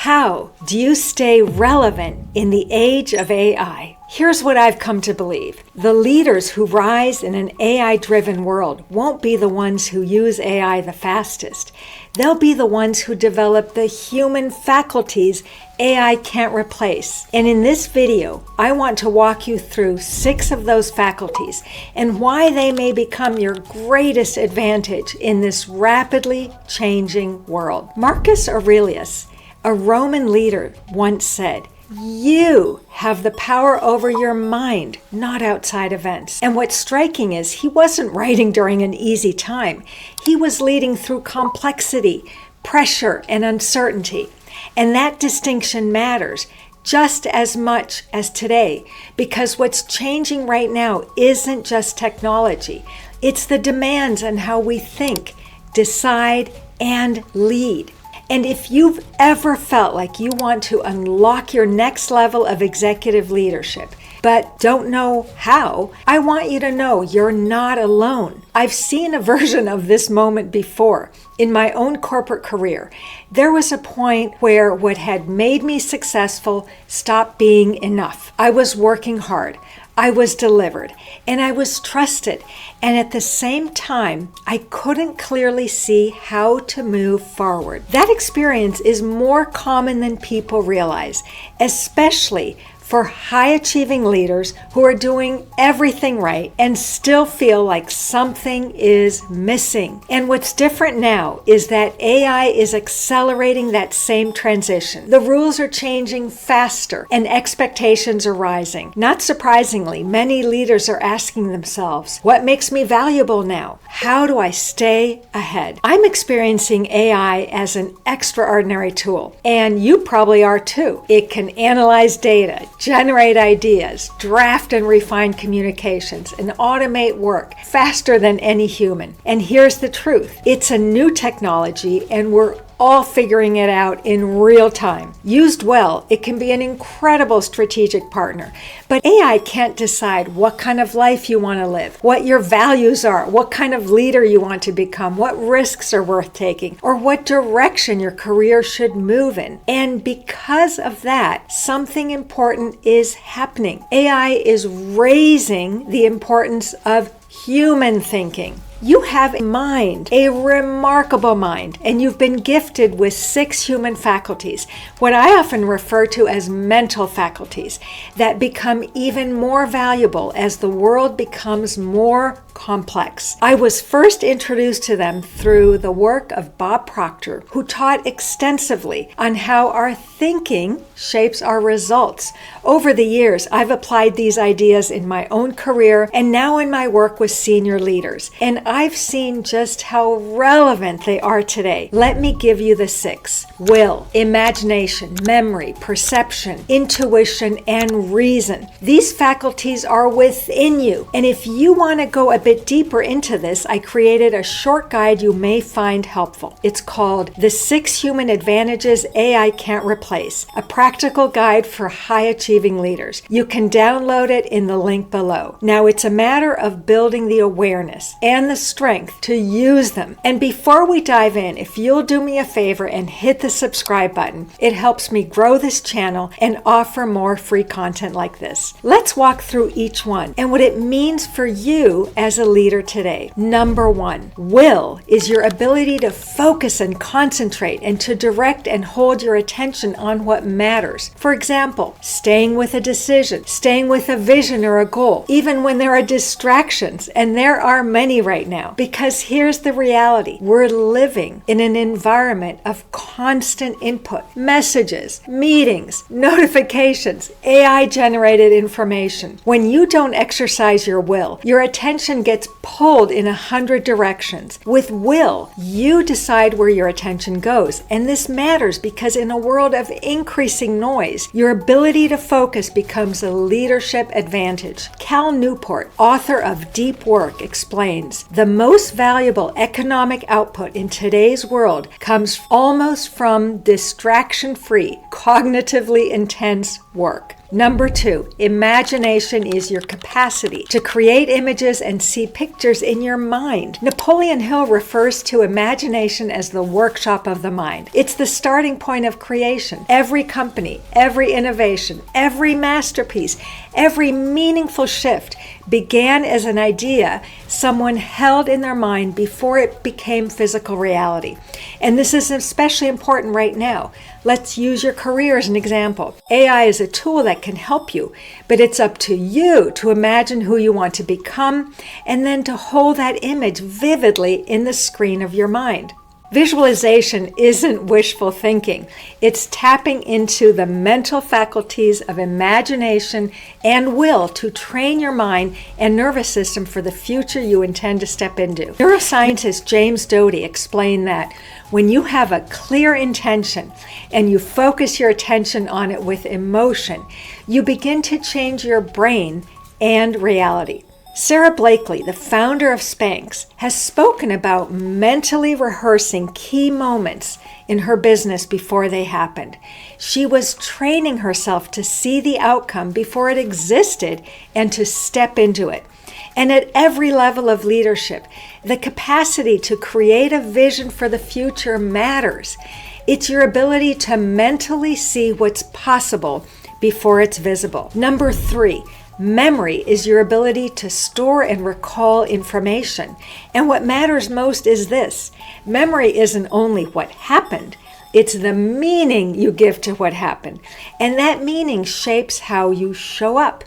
How do you stay relevant in the age of AI? Here's what I've come to believe. The leaders who rise in an AI-driven world won't be the ones who use AI the fastest. They'll be the ones who develop the human faculties AI can't replace. And in this video, I want to walk you through 6 of those faculties and why they may become your greatest advantage in this rapidly changing world. Marcus Aurelius, a Roman leader, once said, "You have the power over your mind, not outside events." And what's striking is he wasn't writing during an easy time. He was leading through complexity, pressure, and uncertainty. And that distinction matters just as much as today, because what's changing right now isn't just technology. It's the demands on how we think, decide, and lead. And if you've ever felt like you want to unlock your next level of executive leadership, but don't know how, I want you to know you're not alone. I've seen a version of this moment before. In my own corporate career, there was a point where what had made me successful stopped being enough. I was working hard. I was delivered, and I was trusted, and at the same time, I couldn't clearly see how to move forward. That experience is more common than people realize, especially for high-achieving leaders who are doing everything right and still feel like something is missing. And what's different now is that AI is accelerating that same transition. The rules are changing faster and expectations are rising. Not surprisingly, many leaders are asking themselves, what makes me valuable now? How do I stay ahead? I'm experiencing AI as an extraordinary tool, and you probably are too. It can analyze data, generate ideas, draft and refine communications, and automate work faster than any human. And here's the truth. It's a new technology, and we're all figuring it out in real time. Used well, it can be an incredible strategic partner. But AI can't decide what kind of life you want to live, what your values are, what kind of leader you want to become, what risks are worth taking, or what direction your career should move in. And because of that, something important is happening. AI is raising the importance of human thinking. You have a mind, a remarkable mind, and you've been gifted with 6 human faculties, what I often refer to as mental faculties, that become even more valuable as the world becomes more complex. I was first introduced to them through the work of Bob Proctor, who taught extensively on how our thinking shapes our results. Over the years, I've applied these ideas in my own career and now in my work with senior leaders, and I've seen just how relevant they are today. Let me give you the 6. Will, imagination, memory, perception, intuition, and reason. These faculties are within you, and if you want to go a bit deeper into this, I created a short guide you may find helpful. It's called The 6 Human Advantages AI Can't Replace, a practical guide for high-achieving leaders. You can download it in the link below. Now, it's a matter of building the awareness and the strength to use them. And before we dive in, if you'll do me a favor and hit the subscribe button, it helps me grow this channel and offer more free content like this. Let's walk through each one and what it means for you as a leader today. Number 1, will is your ability to focus and concentrate and to direct and hold your attention on what matters. For example, staying with a decision, staying with a vision or a goal, even when there are distractions, and there are many right now. Because here's the reality. We're living in an environment of constant input, messages, meetings, notifications, AI-generated information. When you don't exercise your will, your attention gets pulled in 100 directions. With will, you decide where your attention goes. And this matters because in a world of increasing noise, your ability to focus becomes a leadership advantage. Cal Newport, author of Deep Work, explains, the most valuable economic output in today's world comes almost from distraction-free, cognitively intense work. Number 2, imagination is your capacity to create images and see pictures in your mind. Napoleon Hill refers to imagination as the workshop of the mind. It's the starting point of creation. Every company, every innovation, every masterpiece, every meaningful shift began as an idea someone held in their mind before it became physical reality. And this is especially important right now. Let's use your career as an example. AI is a tool that can help you, but it's up to you to imagine who you want to become and then to hold that image vividly in the screen of your mind. Visualization isn't wishful thinking. It's tapping into the mental faculties of imagination and will to train your mind and nervous system for the future you intend to step into. Neuroscientist James Doty explained that when you have a clear intention and you focus your attention on it with emotion, you begin to change your brain and reality. Sarah Blakely, the founder of Spanx, has spoken about mentally rehearsing key moments in her business before they happened. She was training herself to see the outcome before it existed and to step into it. And at every level of leadership, the capacity to create a vision for the future matters. It's your ability to mentally see what's possible before it's visible. Number 3, memory is your ability to store and recall information. And what matters most is this: memory isn't only what happened, it's the meaning you give to what happened. And that meaning shapes how you show up.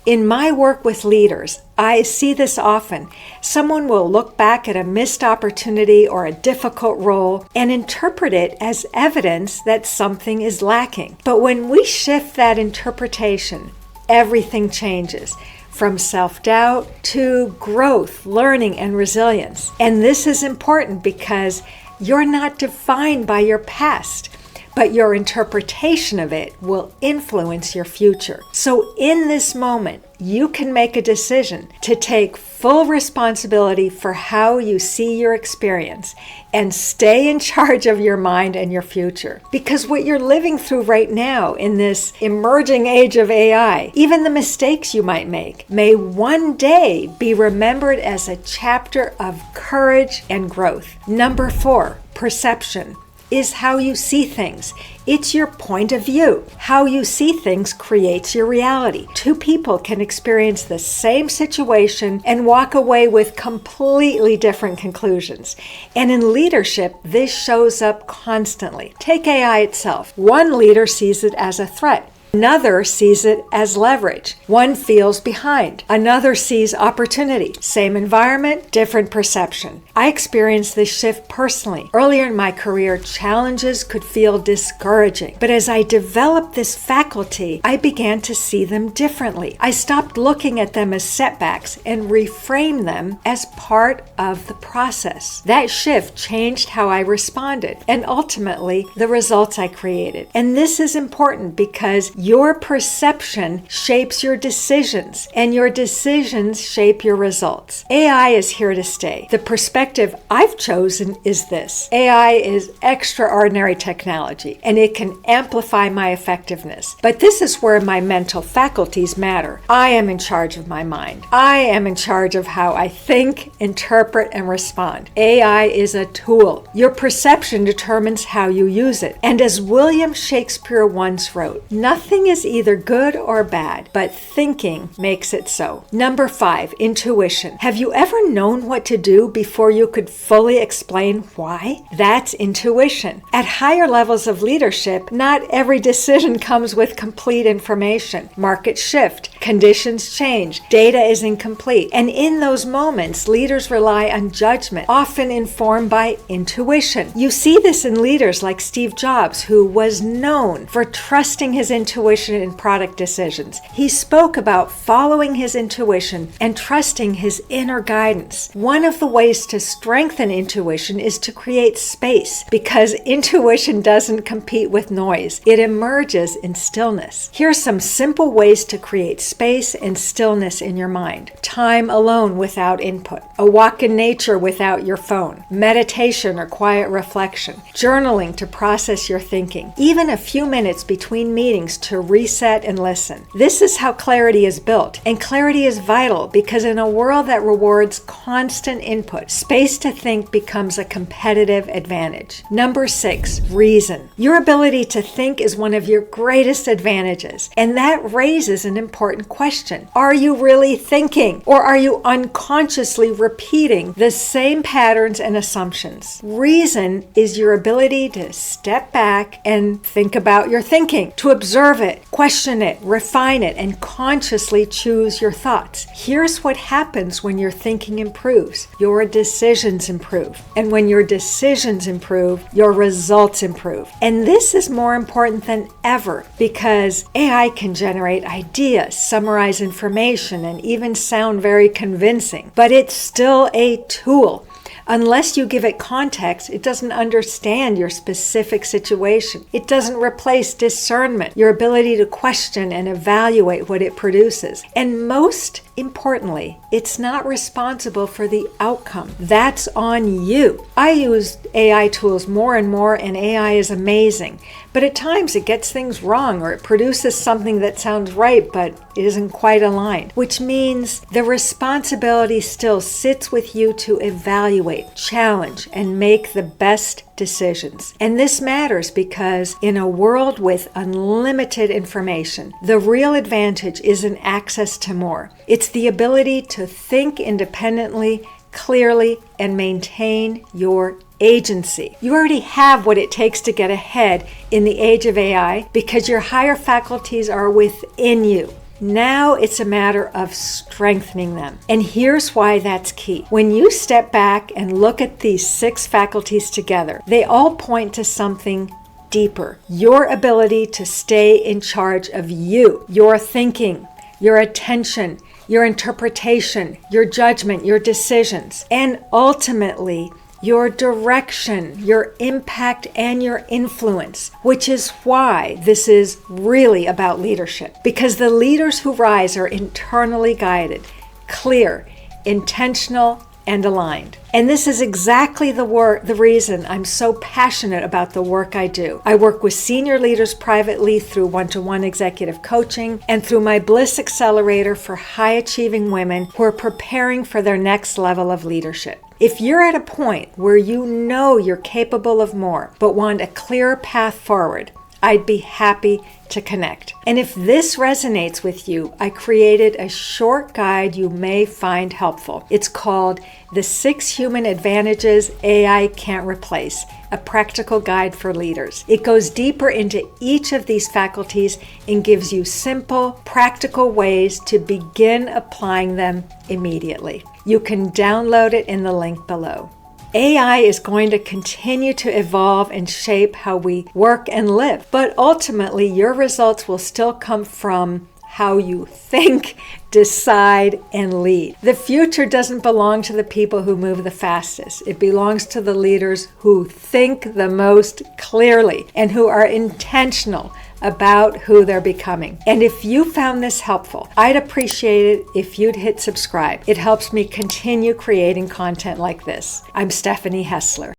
In my work with leaders, I see this often. Someone will look back at a missed opportunity or a difficult role and interpret it as evidence that something is lacking. But when we shift that interpretation, everything changes, from self-doubt to growth, learning, and resilience. And this is important because you're not defined by your past, but your interpretation of it will influence your future. So in this moment, you can make a decision to take full responsibility for how you see your experience and stay in charge of your mind and your future. Because what you're living through right now in this emerging age of AI, even the mistakes you might make, may one day be remembered as a chapter of courage and growth. Number 4, perception is how you see things. It's your point of view. How you see things creates your reality. 2 people can experience the same situation and walk away with completely different conclusions. And in leadership, this shows up constantly. Take AI itself. One leader sees it as a threat. Another sees it as leverage. One feels behind. Another sees opportunity. Same environment, different perception. I experienced this shift personally. Earlier in my career, challenges could feel discouraging. But as I developed this faculty, I began to see them differently. I stopped looking at them as setbacks and reframed them as part of the process. That shift changed how I responded and ultimately the results I created. And this is important because your perception shapes your decisions, and your decisions shape your results. AI is here to stay. The perspective I've chosen is this: AI is extraordinary technology, and it can amplify my effectiveness. But this is where my mental faculties matter. I am in charge of my mind. I am in charge of how I think, interpret, and respond. AI is a tool. Your perception determines how you use it. And as William Shakespeare once wrote, nothing is either good or bad, but thinking makes it so. Number 5, intuition. Have you ever known what to do before you could fully explain why? That's intuition. At higher levels of leadership, not every decision comes with complete information. Markets shift, conditions change, data is incomplete. And in those moments, leaders rely on judgment, often informed by intuition. You see this in leaders like Steve Jobs, who was known for trusting his intuition in product decisions. He spoke about following his intuition and trusting his inner guidance. One of the ways to strengthen intuition is to create space, because intuition doesn't compete with noise. It emerges in stillness. Here's some simple ways to create space and stillness in your mind. Time alone without input. A walk in nature without your phone. Meditation or quiet reflection. Journaling to process your thinking. Even a few minutes between meetings to reset and listen. This is how clarity is built. And clarity is vital because in a world that rewards constant input, space to think becomes a competitive advantage. Number 6, reason. Your ability to think is one of your greatest advantages. And that raises an important question. Are you really thinking? Or are you unconsciously repeating the same patterns and assumptions? Reason is your ability to step back and think about your thinking, to observe it, question it, refine it, and consciously choose your thoughts. Here's what happens when your thinking improves. Your decisions improve. And when your decisions improve, your results improve. And this is more important than ever because AI can generate ideas, summarize information, and even sound very convincing. But it's still a tool. Unless you give it context, it doesn't understand your specific situation. It doesn't replace discernment, your ability to question and evaluate what it produces. And most importantly, it's not responsible for the outcome. That's on you. I use AI tools more and more, and AI is amazing. But at times it gets things wrong or it produces something that sounds right but it isn't quite aligned, which means the responsibility still sits with you to evaluate, challenge, and make the best decisions. And this matters because in a world with unlimited information, the real advantage isn't access to more. It's the ability to think independently, clearly, and maintain your agency. You already have what it takes to get ahead in the age of AI because your higher faculties are within you. Now it's a matter of strengthening them. And here's why that's key. When you step back and look at these 6 faculties together, they all point to something deeper. Your ability to stay in charge of you, your thinking, your attention, your interpretation, your judgment, your decisions, and ultimately your direction, your impact, and your influence, which is why this is really about leadership. Because the leaders who rise are internally guided, clear, intentional, and aligned. And this is exactly the reason I'm so passionate about the work I do. I work with senior leaders privately through one-to-one executive coaching and through my Bliss Accelerator for high-achieving women who are preparing for their next level of leadership. If you're at a point where you know you're capable of more, but want a clearer path forward, I'd be happy to connect. And if this resonates with you, I created a short guide you may find helpful. It's called The 6 Human Advantages AI Can't Replace, a practical guide for leaders. It goes deeper into each of these faculties and gives you simple, practical ways to begin applying them immediately. You can download it in the link below. AI is going to continue to evolve and shape how we work and live, but ultimately your results will still come from how you think, decide, and lead. The future doesn't belong to the people who move the fastest. It belongs to the leaders who think the most clearly and who are intentional about who they're becoming. And if you found this helpful, I'd appreciate it if you'd hit subscribe. It helps me continue creating content like this. I'm Stephanie Hessler.